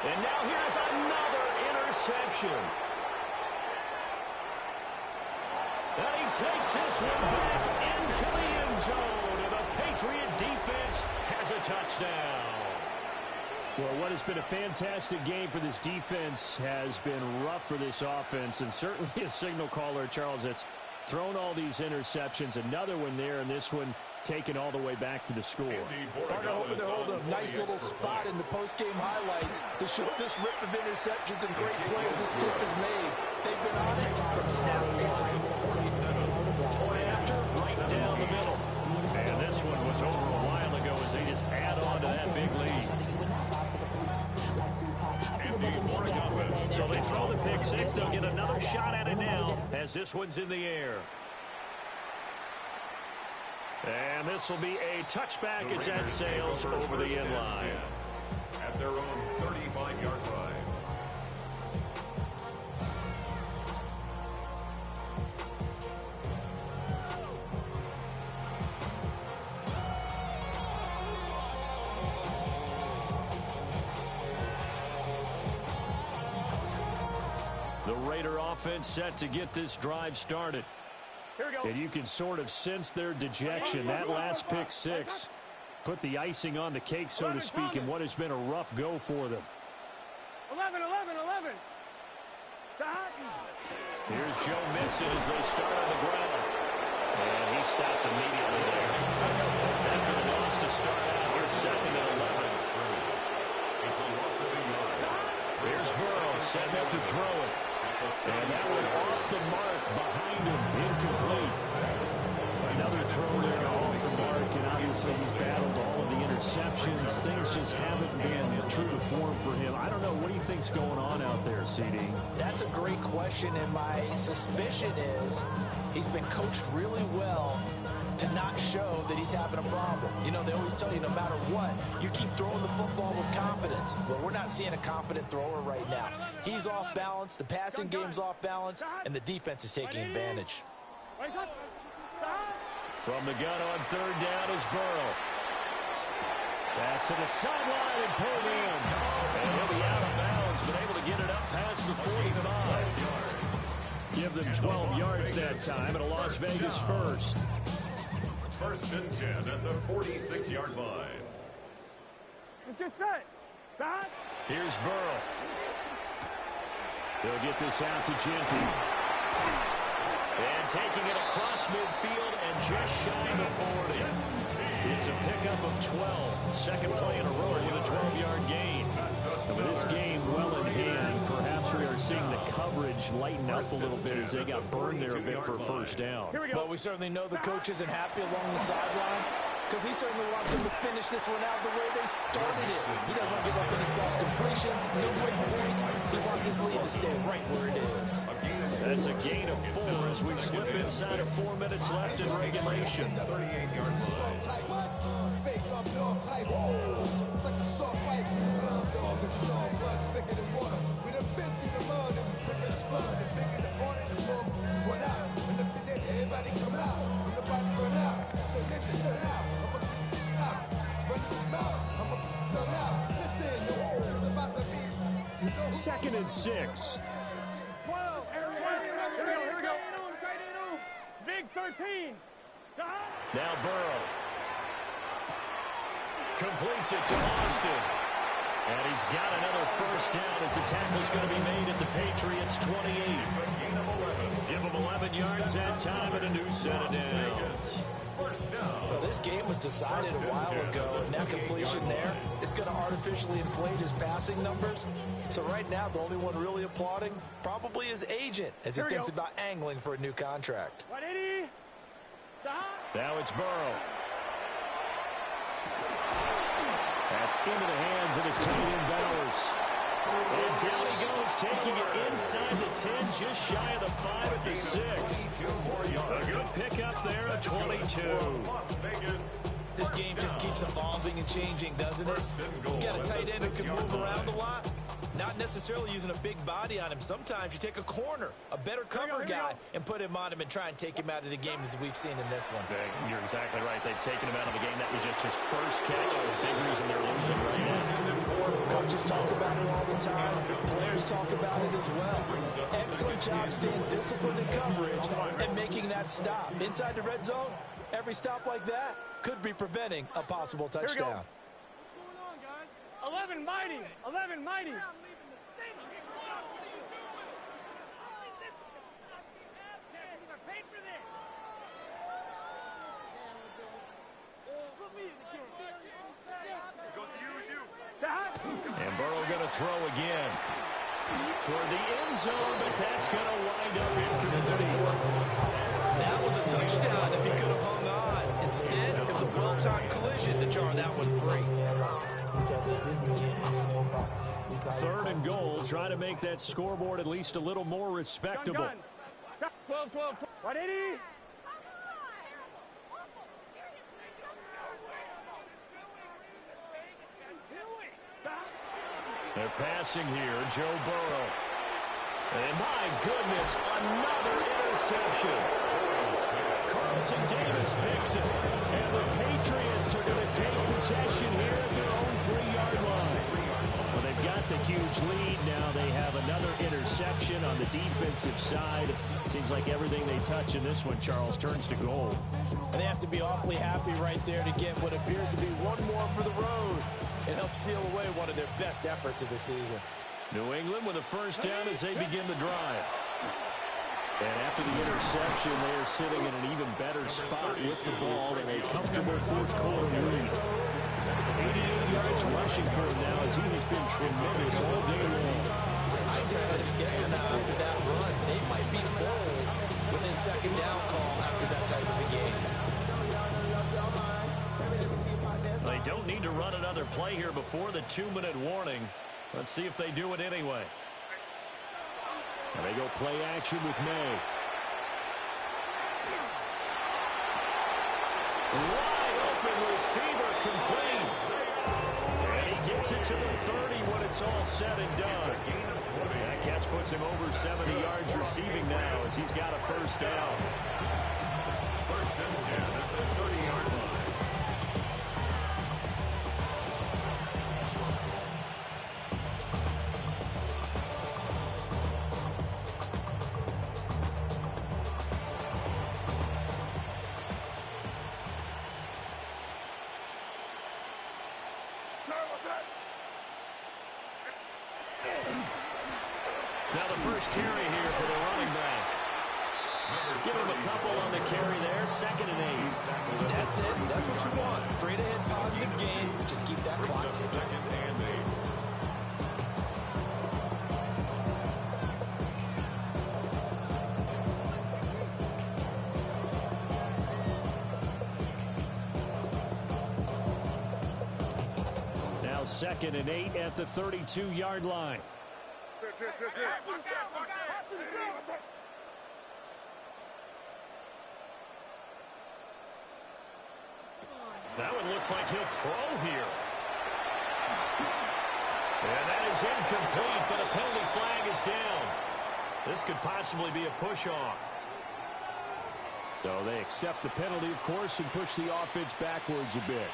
And now here's another interception. And he takes this one back into the end zone. And the Patriot defense has a touchdown. Well, what has been a fantastic game for this defense has been rough for this offense, and certainly a signal caller, Charles, that's thrown all these interceptions. Another one there, and this one taken all the way back for the score. Partner hoping to hold a nice little spot in the post-game highlights to show this rip of interceptions and great plays this group has made. They've been on it from snap one. Point after, right down the middle. And this one was over a while ago as they just add on to that big lead. So they throw the pick 6. They'll get another shot at it now as this one's in the air. And this will be a touchback as that sails over the end line. At their own 35-yard line. The Raider offense set to get this drive started. And you can sort of sense their dejection. That last pick six put the icing on the cake, so to speak, in what has been a rough go for them. 11. Here's Joe Mixon as they start on the ground. And he stopped immediately there. After the loss to start out, here's 2nd and 11. It's a loss of a yard. Here's Burrow setting up to throw it. And that one off the mark behind him. Incomplete. Another throw there off the mark, and obviously he's battled all of the interceptions. Things just haven't been true to form for him. I don't know. What do you think's going on out there, CD? That's a great question, and my suspicion is he's been coached really well to not show that he's having a problem. You know, they always tell you no matter what, you keep throwing the football with confidence. Well, we're not seeing a confident thrower right now. He's off balance, the passing game's off balance, and the defense is taking advantage. From the gun on 3rd down is Burrow. Pass to the sideline and pulled in. And he'll be out of bounds, but able to get it up past the 45. Give them 12 yards that time at a Las Vegas first. 1st and 10 at the 46-yard line. Let's get set. Here's Burrow. They'll get this out to Genty. And taking it across midfield and just shy of the 40. It's a pickup of 12. Second play in a row with a 12-yard gain. And with this game well in hand, perhaps we are seeing the coverage lighten up a little bit as they got burned there a bit for a first down. Well, we certainly know the coach isn't happy along the sideline because he certainly wants them to finish this one out the way they started it. He doesn't want to give up any soft completions, no break points. He wants his lead to stay right where it is. That's a gain of 4 as we slip inside of 4 minutes left in regulation. 38-yard line. Second and 6. 12. Here we go. Big 13. Now Burrow. Completes it to Austin. And he's got another first down as the tackle's going to be made at the Patriots 28. Give them 11 yards that time and a new set of downs. Well, this game was decided a while ago, and that completion there is going to artificially inflate his passing numbers. So right now, the only one really applauding probably his agent as he thinks about angling for a new contract. Now it's Burrow. That's into the hands of his tight end Bowers. And down he goes, taking it inside the 10, just shy of the 5 at the 6. A good pickup there at 22. This game just keeps evolving and changing, doesn't it? You got a tight end who can move around a lot, not necessarily using a big body on him. Sometimes you take a corner, a better cover guy, and put him on him and try and take him out of the game as we've seen in this one. You're exactly right. They've taken him out of the game. That was just his first catch. The big reason they're losing right now. Coaches talk about it all the time. Players talk about it as well. Excellent job staying disciplined in coverage and making that stop. Inside the red zone, every stop like that could be preventing a possible touchdown. 11 mighty. 11 mighty. And Burrow going to throw again toward the end zone, but that's going to wind up incomplete. That was a touchdown if he could have hung on. Instead, it was a well-timed collision to jar that one free. 3rd and goal, trying to make that scoreboard at least a little more respectable. 12. 180. They're passing here, Joe Burrow. And my goodness, another interception. Carlton Davis picks it. And the Patriots are going to take possession here at their own 3-yard line. Well, they've got the huge lead now. They have another interception. interception on the defensive side. Seems like everything they touch in this one, Charles, turns to gold. And they have to be awfully happy right there to get what appears to be one more for the road and help seal away one of their best efforts of the season. New England with a first down as they begin the drive. And after the interception, they are sitting in an even better spot with the ball in a comfortable fourth quarter lead. 88 yards rushing for him now as he has been tremendous all day long. I think schedule now after that run, they might be bold with his second down call after that type of a game. They don't need to run another play here before the 2-minute warning. Let's see if they do it anyway. And they go play action with May. Wide open receiver complete. And he gets it to the 30 when it's all said and done. That catch puts him over 70 yards receiving now as he's got a first down. First and 10 at the 30-yard line. Now the first carry here for the running back. Give him a couple on the carry there. 2nd and 8. That's it. That's what you want. Straight ahead positive game. Just keep that clock ticking. 2nd and 8. Now 2nd and 8 at the 32-yard line. That one looks like he'll throw here. And that is incomplete, but a penalty flag is down. This could possibly be a push-off. So they accept the penalty, of course, and push the offense backwards a bit.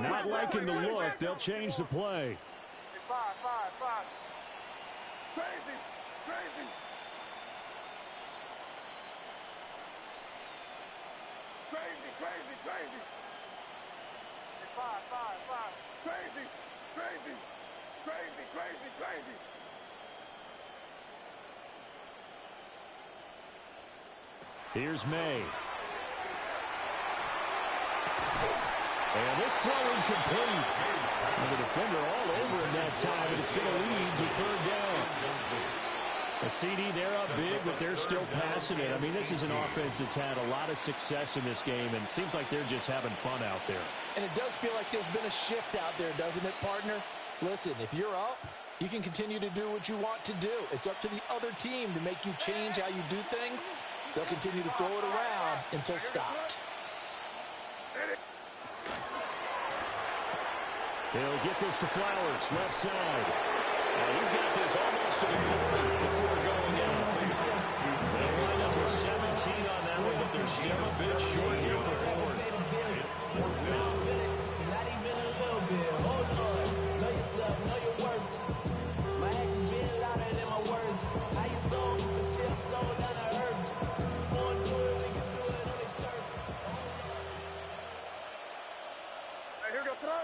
Not liking the look. They'll change the play. Five. Crazy. Crazy. Here's May. And this throw incomplete. And the defender all over him that time, and it's going to lead to 3rd down. The CD, they're up big, but they're still passing it. I mean, this is an offense that's had a lot of success in this game, and it seems like they're just having fun out there. And it does feel like there's been a shift out there, doesn't it, partner? Listen, if you're up, you can continue to do what you want to do. It's up to the other team to make you change how you do things. They'll continue to throw it around until stopped. He'll get this to Flowers, left side. And he's got this almost to the 40 before going down. They'll line up with 17 on that one, but they're still a bit short here for 4th. Not even a little bit. Hold on. Know yourself, know your worth. My actions being louder than my words. How you sold, you can still sold down to earth. Wanna do it, we can do it on the turf. Hey, here goes throw.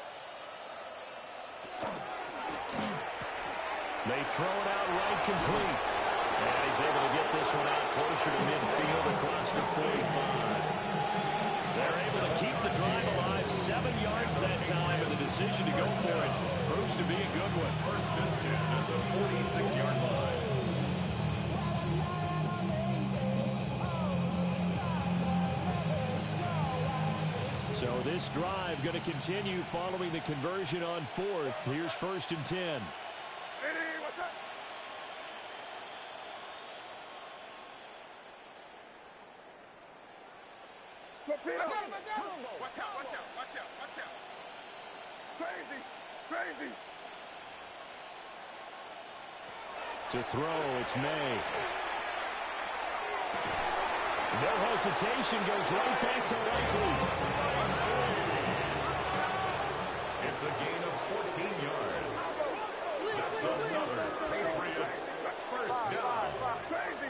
They throw it out right complete. And he's able to get this one out closer to midfield across the 45. They're able to keep the drive alive. 7 yards that time, and the decision to go for it proves to be a good one. First and 10 at the 46-yard line. So this drive going to continue following the conversion on 4th. Here's 1st and 10. Hey, what's up? Watch out. crazy, crazy. To throw, it's May. No hesitation, goes right back to Likely. It's a gain of 14 yards. That's another Patriots first down.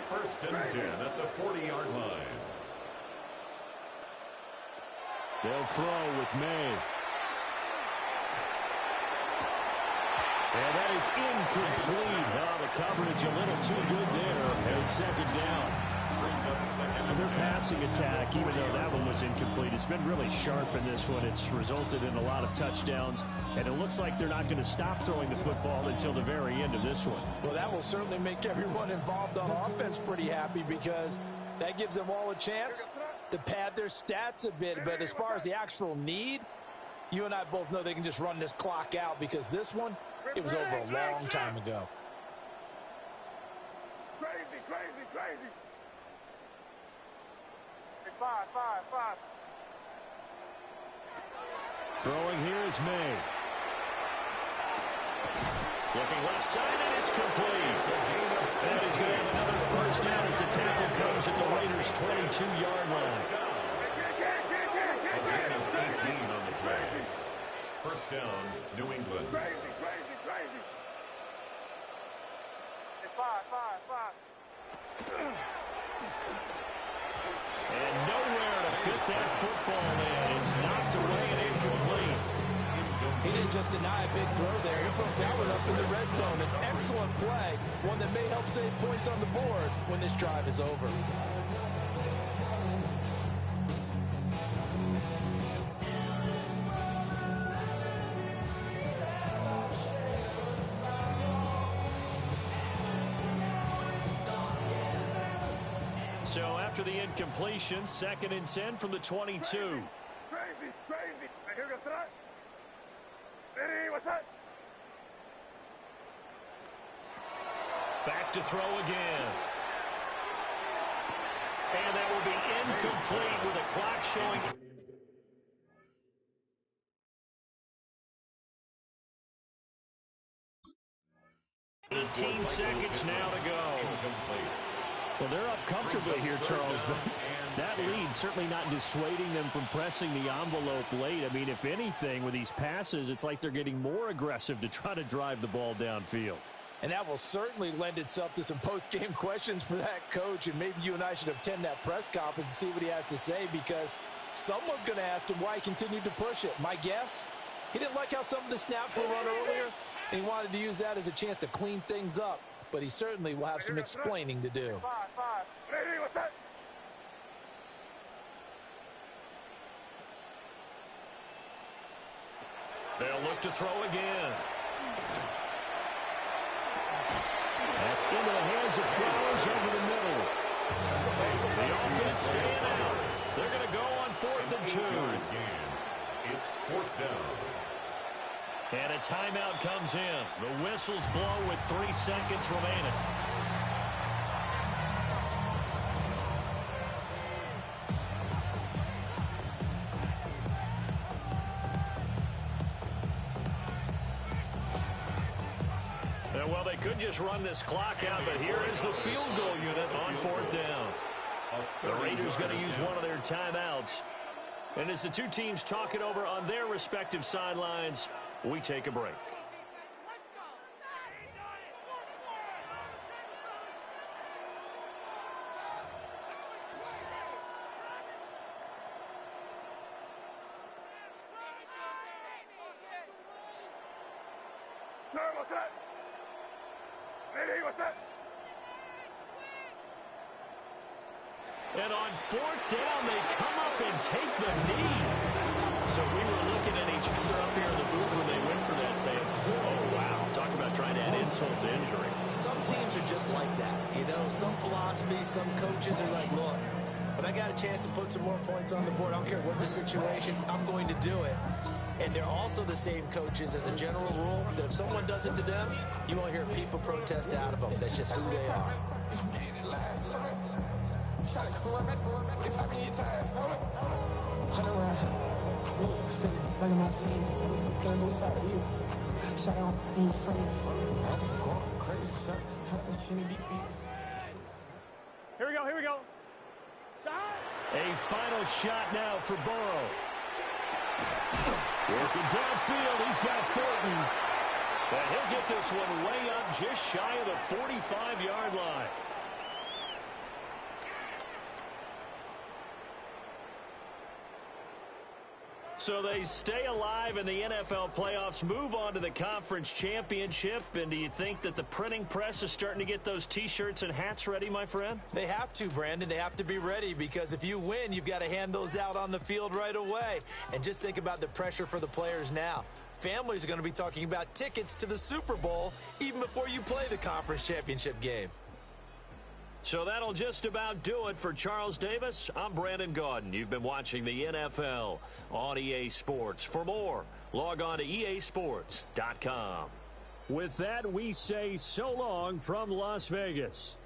First and 10 at the 40-yard line. They'll throw with May. And that is incomplete. Oh, the coverage a little too good there. And it's second down. Their passing attack, even though that one was incomplete, has been really sharp in this one. It's resulted in a lot of touchdowns, and it looks like they're not going to stop throwing the football until the very end of this one. Well, that will certainly make everyone involved on offense pretty happy, because that gives them all a chance to pad their stats a bit. But as far as the actual need, you and I both know they can just run this clock out, because this one, it was over a long time ago. Crazy, crazy, crazy. Five. Throwing here is May. Looking left side, and it's complete. And he's going to have another first down as the tackle comes at the Raiders' 22-yard line. A gain of 18 on the play. First down, New England. Crazy. Five. And nowhere to fit that football in. It's knocked away and incomplete. He didn't just deny a big throw there. He broke that one up in the red zone. An excellent play, one that may help save points on the board when this drive is over. So after the incompletion, 2nd and 10 from the 22. Crazy. Here goes that. Ready, what's that? Back to throw again. And that will be incomplete with a clock showing. 18 seconds now to go. Well, they're up comfortably here, Charles, but that lead certainly not dissuading them from pressing the envelope late. I mean, if anything, with these passes, it's like they're getting more aggressive to try to drive the ball downfield. And that will certainly lend itself to some post-game questions for that coach, and maybe you and I should attend that press conference and see what he has to say, because someone's going to ask him why he continued to push it. My guess, he didn't like how some of the snaps were run earlier, and he wanted to use that as a chance to clean things up. But he certainly will have some explaining to do. Five. Ready, what's that? They'll look to throw again. That's into the hands of Flowers over the middle. The offense staying out. They're going to go on 4th and 2. It's 4th down. And a timeout comes in. The whistles blow with 3 seconds remaining. Well, they could just run this clock out, but here is the field goal unit on 4th down. The Raiders going to use one of their timeouts. And as the two teams talk it over on their respective sidelines, we take a break. No, what's that? Ready, what's that? And on 4th down, they come up and take the knee. So we were looking at each other up here in the booth when they went for that, saying, oh, wow. Talk about trying to add insult to injury. Some teams are just like that. You know, some philosophies, some coaches are like, look, when I got a chance to put some more points on the board, I don't care what the situation, I'm going to do it. And they're also the same coaches as a general rule that if someone does it to them, you won't hear people protest out of them. That's just who they are. Hunt around, feeling like my playing both sides of you. Shout out, you friend. I'm going crazy, son. Here we go, here we go. A final shot now for Burrow. Working downfield, he's got Thornton. And he'll get this one way up just shy of the 45-yard line. So they stay alive in the NFL playoffs, move on to the conference championship. And do you think that the printing press is starting to get those T-shirts and hats ready, my friend? They have to, Brandon. They have to be ready because if you win, you've got to hand those out on the field right away. And just think about the pressure for the players now. Families are going to be talking about tickets to the Super Bowl even before you play the conference championship game. So that'll just about do it for Charles Davis. I'm Brandon Gaudin. You've been watching the NFL on EA Sports. For more, log on to easports.com. With that, we say so long from Las Vegas.